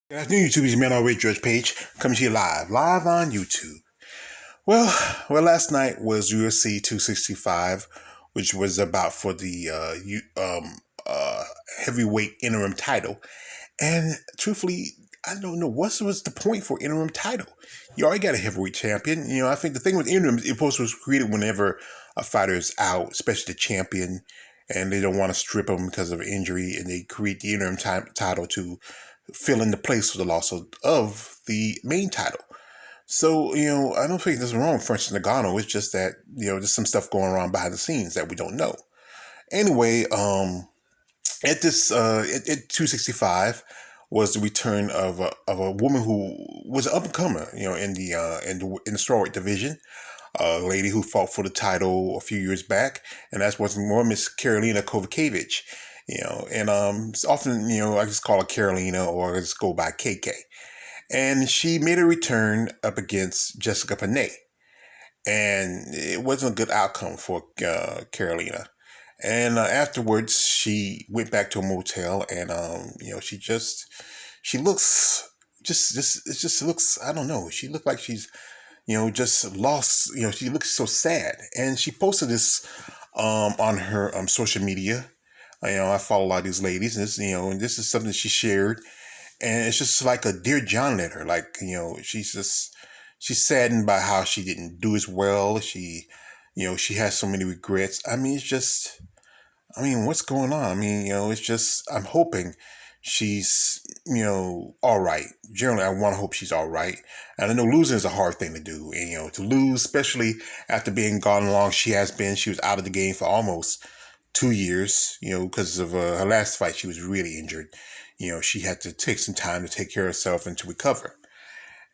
Good afternoon, YouTube. It's your man already, George Page, coming to you live on YouTube. Well, last night was UFC 265, which was about for the heavyweight interim title. And truthfully, I don't know what's the point for interim title. You already got a heavyweight champion. I think the thing with interim, it was created whenever a fighter is out, especially the champion, and they don't want to strip them because of injury, and they create the interim title to fill in the place for the loss of the main title. So, I don't think there's wrong with Francis Ngannou. It's just that, there's some stuff going on behind the scenes that we don't know. Anyway, at this, at 265 was the return of a woman who was an up-and-comer, in the strawweight division. A lady who fought for the title a few years back, and that was more Miss Karolina Kowalkiewicz. And it's often, I just call her Karolina or I just go by KK. And she made a return up against Jessica Panay. And it wasn't a good outcome for Karolina. And afterwards, she went back to a motel, and she looks it just looks, I don't know. She looked like she's just lost. She looks so sad, and she posted this on her social media. I follow a lot of these ladies, and this is something she shared, and it's just like a Dear John letter. Like, she's saddened by how she didn't do as well. She has so many regrets. What's going on? It's just, I'm hoping she's, all right. Generally, I want to hope she's all right. And I know losing is a hard thing to do. And, to lose, especially after being gone long, she has been. She was out of the game for almost 2 years, because of her last fight. She was really injured. She had to take some time to take care of herself and to recover.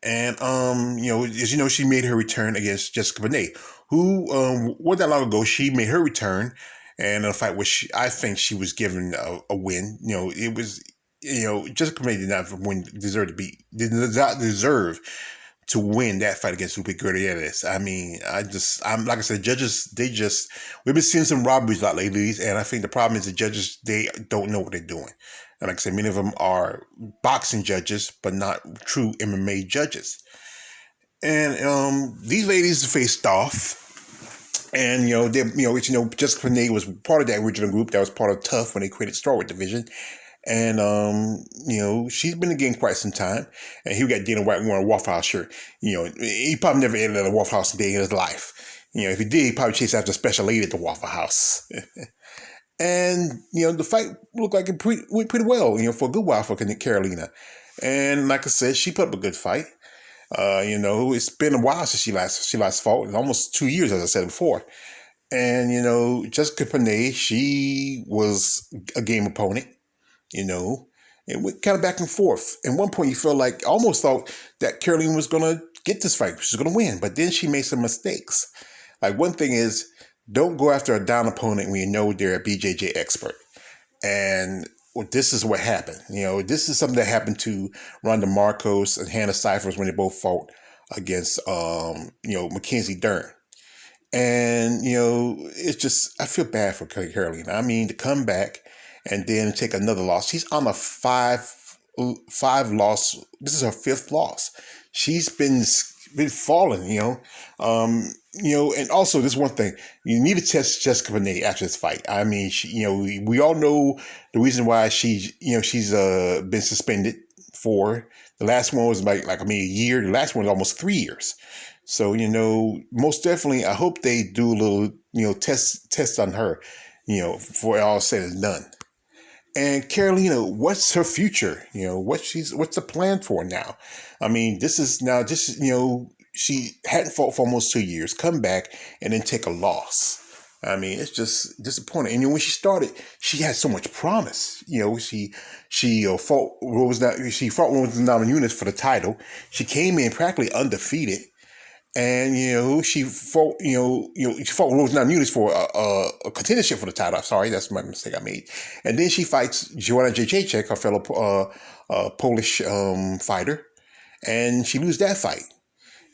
And, as you know, she made her return against Jessica Bonet, who, wasn't that long ago, she made her return. And in a fight which I think she was given a win. It was, Jessica Bonet did not deserve to win that fight against Lupe Gutierrez. I'm like I said, judges, we've been seeing some robberies a lot lately, and I think the problem is the judges, they don't know what they're doing. And like I said, many of them are boxing judges, but not true MMA judges. And these ladies faced off. And Jessica Panay was part of that original group that was part of Tough when they created Strawweight Division. And she's been in the game quite some time. And he got Dana White wearing a Waffle House shirt. He probably never ate at a Waffle House a day in his life. If he did, he probably chased after a special lady at the Waffle House. And the fight looked like it went pretty well. For a good while for Karolina. And like I said, she put up a good fight. It's been a while since she last fought, in almost 2 years, as I said before. And Jessica Panay, she was a game opponent. It went kind of back and forth. At one point, almost thought that Karolina was going to get this fight. She was going to win. But then she made some mistakes. Like, one thing is, don't go after a down opponent when you know they're a BJJ expert. And this is what happened. This is something that happened to Ronda Marcos and Hannah Cifers when they both fought against, Mackenzie Dern. And, it's just, I feel bad for Karolina. To come back and then take another loss. She's on a five loss. This is her fifth loss. She's been falling, and also this one thing, you need to test Jessica Panay after this fight. We all know the reason why she's been suspended for. The last one was a year. The last one was almost 3 years. So, most definitely, I hope they do a little, test on her, before all said and done. And Karolina, what's her future? What's the plan for now? She hadn't fought for almost 2 years, come back and then take a loss. It's just disappointing. And when she started, she had so much promise. She fought Rose Namajunas for the title. She came in practically undefeated. And she fought Rose Namajunas for a contendership for the title. I'm sorry, that's my mistake I made. And then she fights Joanna Jędrzejczyk, her fellow Polish fighter, and she loses that fight.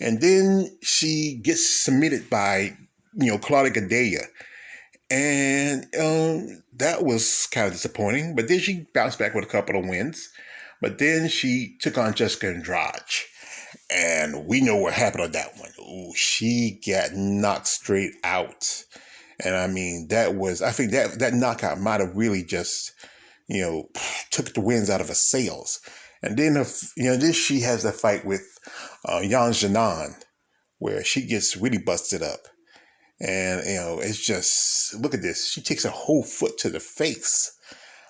And then she gets submitted by Claudia Gadelha, and that was kind of disappointing. But then she bounced back with a couple of wins. But then she took on Jessica Andrade. And we know what happened on that one. Ooh, she got knocked straight out. And I mean, I think that knockout might have really just, took the winds out of her sails. And then, then she has a fight with Yan Janan, where she gets really busted up. And, it's just, look at this. She takes a whole foot to the face.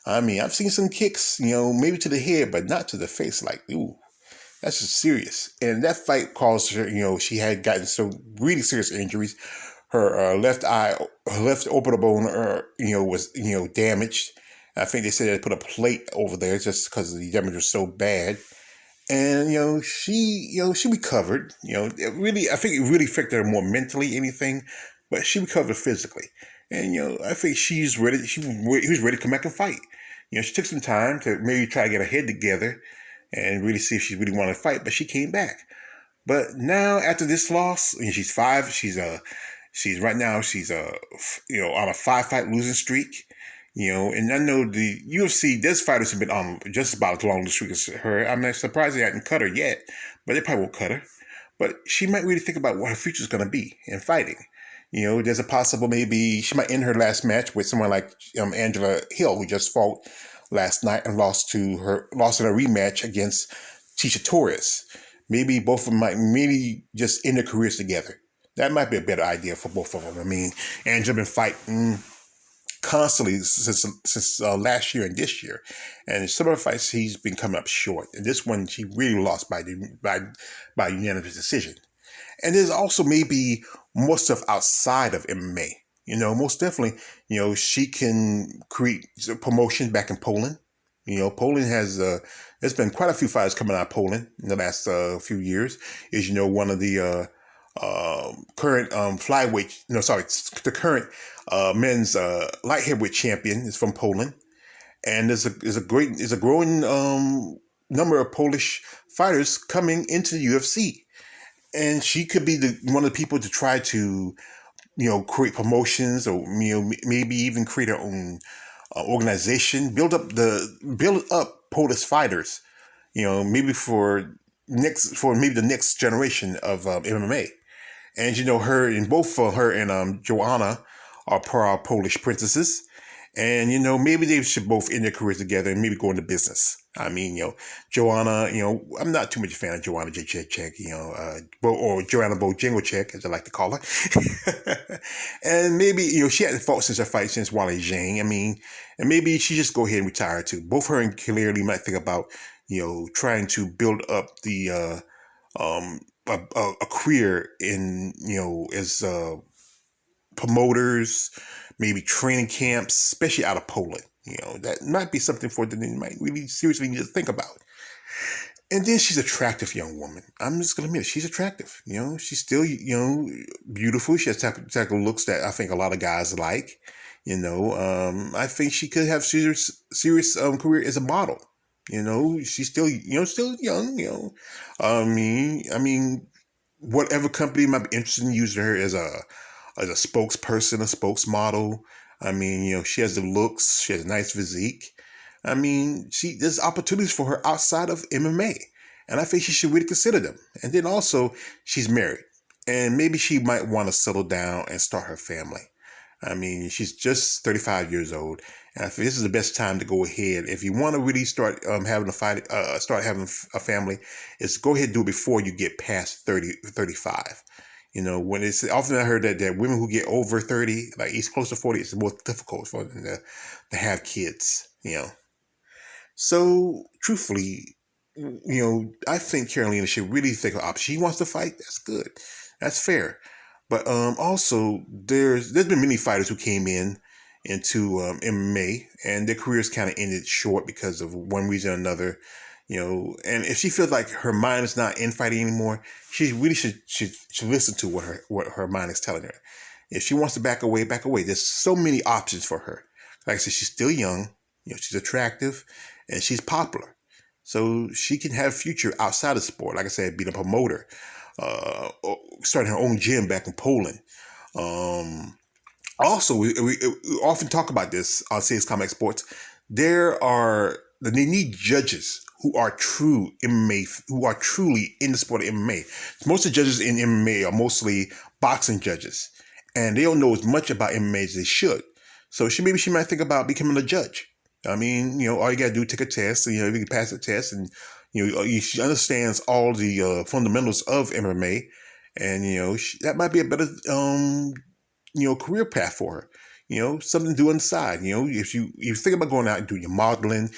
I mean, I've seen some kicks, maybe to the head, but not to the face. Like, ooh, that's just serious. And that fight caused her, she had gotten some really serious injuries. Her left eye, her left orbital bone, was, damaged. I think they said they put a plate over there just because the damage was so bad. And, she recovered. I think it really affected her more mentally, anything, but she recovered physically. And, I think she's ready. She was ready to come back and fight. She took some time to maybe try to get her head together and really see if she really wanted to fight, but she came back. But now after this loss, she's five. She's right now she's on a 5-fight losing streak. And I know the UFC, there's fighters have been on just about as long the streak as her. I'm not surprised they haven't cut her yet, but they probably won't cut her. But she might really think about what her future is going to be in fighting. There's a possible maybe she might end her last match with someone like Angela Hill, who just fought last night and lost in a rematch against Tisha Torres. Maybe both of them might just end their careers together. That might be a better idea for both of them. I mean, Angela been fighting constantly since last year and this year, and some of her fights he's been coming up short. And this one she really lost by unanimous decision. And there's also maybe more stuff outside of MMA. Most definitely, she can create promotion back in Poland. Poland has, there's been quite a few fighters coming out of Poland in the last few years. As one of the current the current men's light heavyweight champion is from Poland. And there's a growing number of Polish fighters coming into the UFC. And she could be one of the people to try to, create promotions or, maybe even create her own organization, build up Polish fighters, maybe for maybe the next generation of MMA. And, both her and Joanna are proud Polish princesses. And, maybe they should both end their careers together and maybe go into business. I mean, Joanna, I'm not too much a fan of Joanna Jacek, or Joanna Bojanglecek, as I like to call her. And maybe, she hasn't fought since her fight since Wally Zhang. I mean, and maybe she just go ahead and retire too. Both her and Clearly might think about, trying to build up the, a career in, as promoters, maybe training camps, especially out of Poland. That might be something for them they might really seriously need to think about. And then she's an attractive young woman. I'm just going to admit it. She's attractive. She's still, beautiful. She has type of looks that I think a lot of guys like. I think she could have serious career as a model. She's still young. I mean, whatever company might be interested in using her as a spokesperson, a spokesmodel. I mean, she has the looks. She has a nice physique. I mean, there's opportunities for her outside of MMA. And I think she should really consider them. And then also, she's married. And maybe she might want to settle down and start her family. I mean, she's just 35 years old. And I think this is the best time to go ahead. If you want to really start having a family, is go ahead and do it before you get past 35. When it's often I heard that women who get over 30, like it's close to 40, it's more difficult for them to have kids, So truthfully, I think Karolina should really think of she wants to fight. That's good. That's fair. But also there's been many fighters who came into MMA and their careers kind of ended short because of one reason or another. And if she feels like her mind is not in fighting anymore, she really should listen to what her mind is telling her. If she wants to back away, back away. There's so many options for her. Like I said, she's still young. She's attractive, and she's popular, so she can have a future outside of sport. Like I said, being a promoter, starting her own gym back in Poland. Also, we often talk about this on CS Combat Sports. There are they need judges who are true MMA, who are truly in the sport of MMA. Most of the judges in MMA are mostly boxing judges, and they don't know as much about MMA as they should. So maybe she might think about becoming a judge. I mean, all you gotta do is take a test, and if you can pass the test, and she understands all the fundamentals of MMA, and that might be a better career path for her. Something to do on the side. If you think about going out and doing your modeling,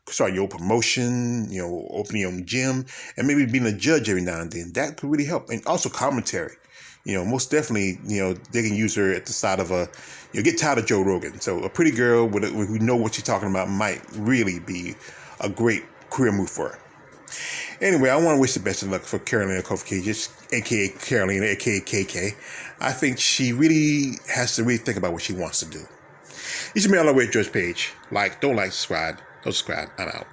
start your own promotion, opening your own gym, and maybe being a judge every now and then, that could really help. And also commentary. Most definitely, they can use her at the side of get tired of Joe Rogan. So a pretty girl who know what she's talking about might really be a great career move for her. Anyway, I want to wish the best of luck for Karolina Kowalkiewicz, a.k.a. Karolina, a.k.a. KK. I think she really has to really think about what she wants to do. This is me on the way, George Page. Don't like, subscribe. Don't subscribe. I'm out.